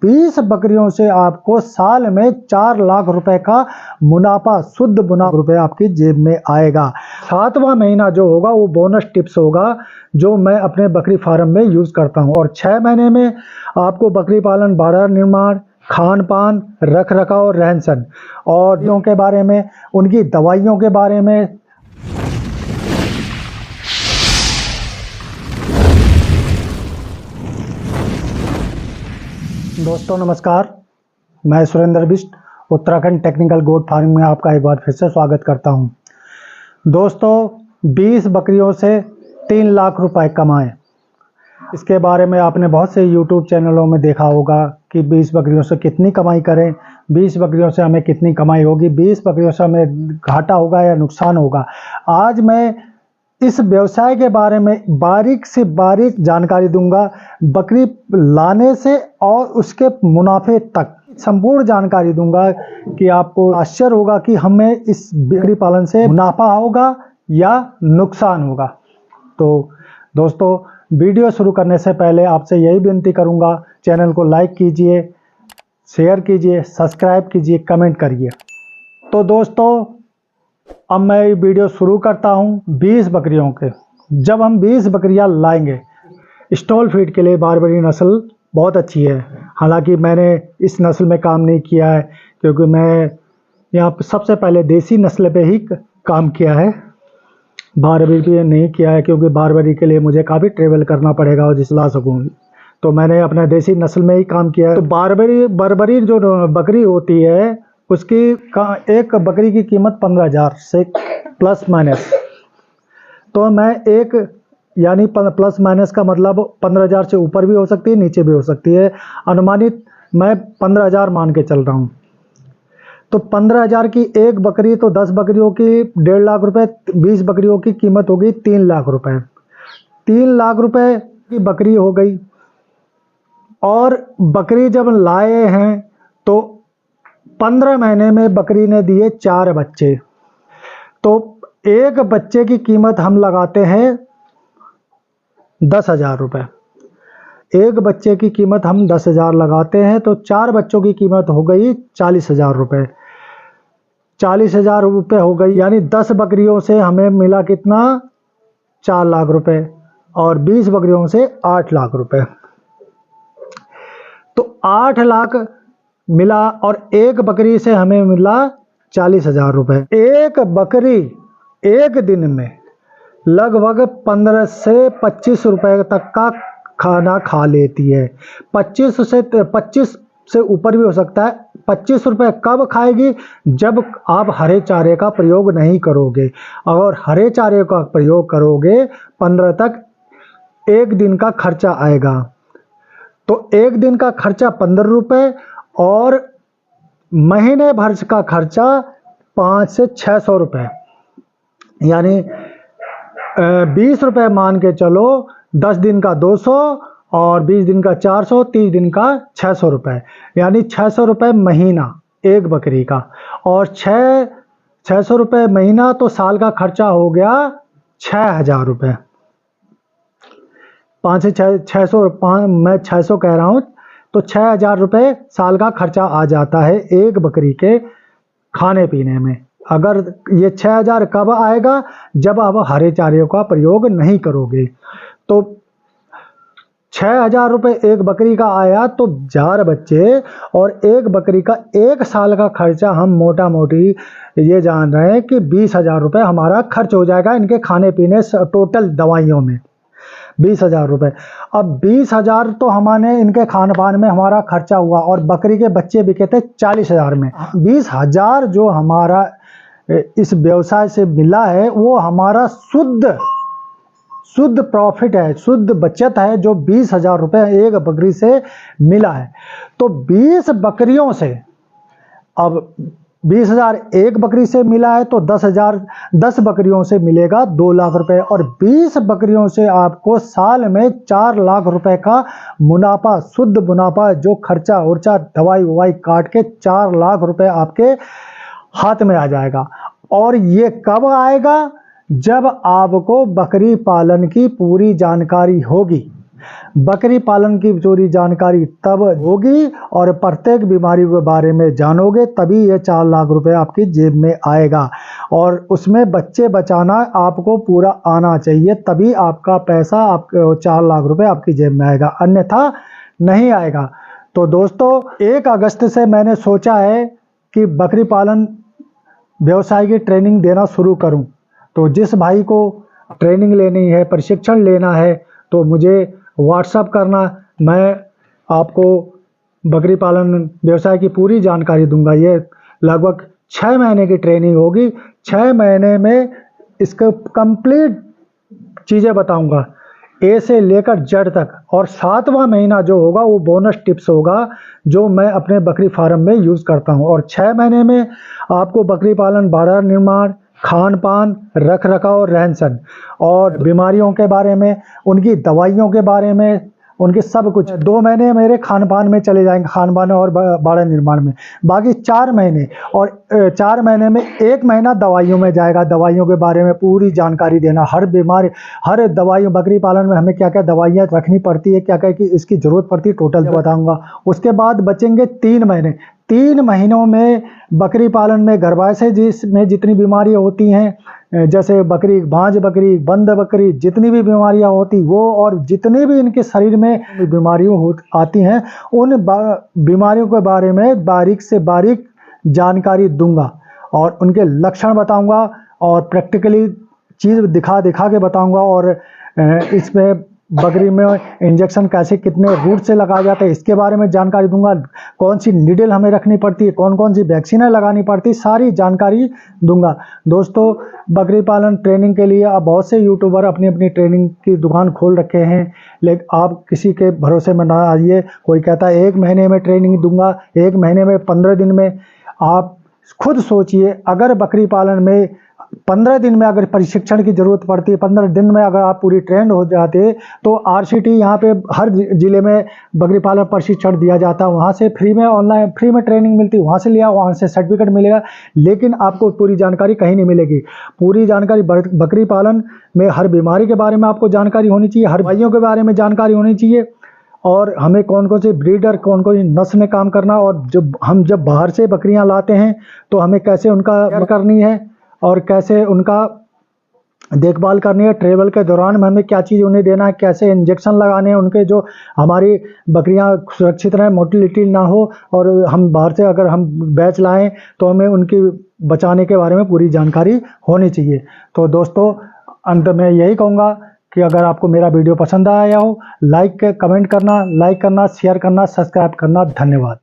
20 बकरियों से आपको साल में 4 लाख रुपए का मुनाफा, शुद्ध मुनाफा रुपए आपकी जेब में आएगा। 7वां महीना जो होगा वो बोनस टिप्स होगा जो मैं अपने बकरी फार्म में यूज़ करता हूँ। और 6 महीने में आपको बकरी पालन, बाड़ा निर्माण, खान पान, रख रखाव, रहन सहन और के बारे में, उनकी दवाइयों के बारे में। दोस्तों नमस्कार, मैं Surendra Bisht Uttarakhand technical goat farming में आपका एक बार फिर से स्वागत करता हूं। दोस्तों 20 बकरियों से 3 लाख रुपए कमाएं, इसके बारे में आपने बहुत से YouTube चैनलों में देखा होगा कि 20 बकरियों से कितनी कमाई करें, 20 बकरियों से हमें कितनी कमाई होगी, 20 बकरियों से हमें घाटा होगा या नुकसान होगा। आज मैं इस व्यवसाय के बारे में बारीक से बारीक जानकारी दूंगा, बकरी लाने से और उसके मुनाफे तक संपूर्ण जानकारी दूंगा कि आपको आश्चर्य होगा कि हमें इस बकरी पालन से मुनाफा होगा या नुकसान होगा। तो दोस्तों वीडियो शुरू करने से पहले आपसे यही विनती करूंगा, चैनल को लाइक कीजिए, शेयर कीजिए, सब्सक्राइब कीजिए, कमेंट करिए। तो दोस्तों अब मैं वीडियो शुरू करता हूं 20 बकरियों के। जब हम 20 बकरियां लाएंगे, स्टॉल फीड के लिए बारबरी नस्ल बहुत अच्छी है। हालांकि मैंने इस नस्ल में काम नहीं किया है क्योंकि मैं यहाँ पर सबसे पहले देसी नस्ल पे ही काम किया है, बारबरी पे नहीं किया है क्योंकि बारबरी के लिए मुझे काफ़ी ट्रेवल करना पड़ेगा और जिस ला सकूँ, तो मैंने अपना देसी नस्ल में ही काम किया है। तो बारबरी जो बकरी होती है उसकी एक बकरी की कीमत 15,000 से प्लस माइनस, तो मैं एक यानी प्लस माइनस का मतलब 15,000 से ऊपर भी हो सकती है, नीचे भी हो सकती है। अनुमानित मैं 15,000 मान के चल रहा हूँ। तो 15,000 की एक बकरी, तो 10 बकरियों की 1.5 लाख रुपए, 20 बकरियों की कीमत होगी 3 लाख रुपए। 3 लाख रुपए की बकरी हो गई। और बकरी जब लाए हैं तो 15 महीने में बकरी ने दिए 4 बच्चे, तो एक बच्चे की कीमत हम लगाते हैं 10,000 रुपये। एक बच्चे की कीमत हम 10,000 लगाते हैं, तो 4 बच्चों की कीमत हो गई 40,000 रुपये। 40,000 रुपये हो गई, यानी 10 बकरियों से हमें मिला कितना, 4 लाख रुपए, और 20 बकरियों से 8 लाख रुपए, तो 8 लाख मिला। और एक बकरी से हमें मिला 40,000 रुपये। एक बकरी एक दिन में लगभग 15 से 25 रुपए तक का खाना खा लेती है। 25 से ऊपर भी हो सकता है। 25 रुपये कब खाएगी, जब आप हरे चारे का प्रयोग नहीं करोगे। और हरे चारे का प्रयोग करोगे 15 तक एक दिन का खर्चा आएगा। तो एक दिन का खर्चा 15 रुपये और महीने भर का खर्चा 500 से 600 रुपये, यानी 20 रुपये मान के चलो। 10 दिन का 200 और 20 दिन का 400, 30 दिन का 600 रुपये, यानी 600 रुपये महीना एक बकरी का। और 600 रुपये महीना, तो साल का खर्चा हो गया 6,000 रुपये। 5 से 600, मैं 600 कह रहा हूँ, तो 6,000 रुपये साल का खर्चा आ जाता है एक बकरी के खाने पीने में। अगर ये 6,000 कब आएगा, जब आप हरे चारे का प्रयोग नहीं करोगे। तो 6,000 रुपये एक बकरी का आया, तो 4 बच्चे और एक बकरी का एक साल का खर्चा हम मोटा मोटी ये जान रहे हैं कि 20,000 रुपये हमारा खर्च हो जाएगा इनके खाने पीने टोटल दवाइयों में। 20,000 रुपये। अब 20,000 तो हमारे इनके खान पान में हमारा खर्चा हुआ, और बकरी के बच्चे बिके थे 40,000 में। 20,000 जो हमारा इस व्यवसाय से मिला है वो हमारा शुद्ध प्रॉफिट है, शुद्ध बचत है, जो 20,000 रुपये एक बकरी से मिला है। तो 20 बकरियों से, अब 20,000 एक बकरी से मिला है, तो 10 बकरियों से मिलेगा 2 लाख रुपए। और 20 बकरियों से आपको साल में 4 लाख रुपए का मुनाफा, शुद्ध मुनाफा, जो खर्चा उर्चा दवाई ववाई काट के 4 लाख रुपए आपके हाथ में आ जाएगा। और ये कब आएगा, जब आपको बकरी पालन की पूरी जानकारी होगी। बकरी पालन की पूरी जानकारी तब होगी और प्रत्येक बीमारी के बारे में जानोगे तभी ये 4 लाख रुपए आपकी जेब में आएगा। और उसमें बच्चे बचाना आपको पूरा आना चाहिए, तभी आपका पैसा आपके 4 लाख रुपए आपकी जेब में आएगा, अन्यथा नहीं आएगा। तो दोस्तों 1 अगस्त से मैंने सोचा है कि बकरी पालन व्यवसाय की ट्रेनिंग देना शुरू करूं। तो जिस भाई को ट्रेनिंग लेनी है, प्रशिक्षण लेना है, तो मुझे व्हाट्सएप करना, मैं आपको बकरी पालन व्यवसाय की पूरी जानकारी दूंगा। ये लगभग 6 महीने की ट्रेनिंग होगी। 6 महीने में इसको कंप्लीट चीज़ें बताऊंगा, ए से लेकर जेड तक। और 7वां महीना जो होगा वो बोनस टिप्स होगा जो मैं अपने बकरी फार्म में यूज़ करता हूं। और 6 महीने में आपको बकरी पालन, बाड़ा निर्माण, खान पान, रख रखाव, रहन सहन और बीमारियों के बारे में, उनकी दवाइयों के बारे में, उनके सब कुछ 2 महीने मेरे खान पान में चले जाएंगे, खान पान और बाड़ा निर्माण में। बाकी 4 महीने, और 4 महीने में 1 महीना दवाइयों में जाएगा। दवाइयों के बारे में पूरी जानकारी देना, हर बीमारी, हर दवाइयों, बकरी पालन में हमें क्या क्या दवाइयाँ रखनी पड़ती है, क्या क्या की इसकी ज़रूरत पड़ती है, टोटल बताऊँगा। उसके बाद बचेंगे 3 महीने। 3 महीनों में बकरी पालन में गर्भाशय जिसमें जितनी बीमारियाँ होती हैं, जैसे बकरी, बांझ बकरी, बंद बकरी, जितनी भी बीमारियां होती वो, और जितने भी इनके शरीर में बीमारियां आती हैं, उन बीमारियों के बारे में बारीक से बारीक जानकारी दूंगा और उनके लक्षण बताऊंगा और प्रैक्टिकली चीज़ दिखा के बताऊंगा। और इसमें बकरी में इंजेक्शन कैसे, कितने रूट से लगाया जाता है, इसके बारे में जानकारी दूंगा। कौन सी नीडल हमें रखनी पड़ती है, कौन कौन सी वैक्सीन लगानी पड़ती है, सारी जानकारी दूंगा। दोस्तों बकरी पालन ट्रेनिंग के लिए अब बहुत से यूट्यूबर अपनी अपनी ट्रेनिंग की दुकान खोल रखे हैं, लेकिन आप किसी के भरोसे में ना आइए। कोई कहता है 1 महीने में ट्रेनिंग दूंगा, 1 महीने में, 15 दिन में। आप खुद सोचिए, अगर बकरी पालन में 15 दिन में अगर प्रशिक्षण की ज़रूरत पड़ती है, 15 दिन में अगर आप पूरी ट्रेंड हो जाते, तो RCT यहाँ पे हर ज़िले में बकरी पालन प्रशिक्षण दिया जाता है। वहाँ से फ्री में, ऑनलाइन फ्री में ट्रेनिंग मिलती है, वहाँ से लिया, वहाँ से सर्टिफिकेट मिलेगा। लेकिन आपको पूरी जानकारी कहीं नहीं मिलेगी। पूरी जानकारी बकरी पालन में हर बीमारी के बारे में आपको जानकारी होनी चाहिए, हर दवाइयों के बारे में जानकारी होनी चाहिए, और हमें कौन कौन से ब्रीडर, कौन कौन सी नस्ल में काम करना, और जब बाहर से बकरियाँ लाते हैं तो हमें कैसे उनका केयर करनी है और कैसे उनका देखभाल करनी है। ट्रेवल के दौरान में हमें क्या चीज़ उन्हें देना है, कैसे इंजेक्शन लगाने हैं उनके, जो हमारी बकरियां सुरक्षित रहें, मोटिलिटी ना हो, और हम बाहर से अगर हम बैच लाएं तो हमें उनकी बचाने के बारे में पूरी जानकारी होनी चाहिए। तो दोस्तों अंत में यही कहूँगा कि अगर आपको मेरा वीडियो पसंद आया हो, कमेंट करना, लाइक करना, शेयर करना, सब्सक्राइब करना। धन्यवाद।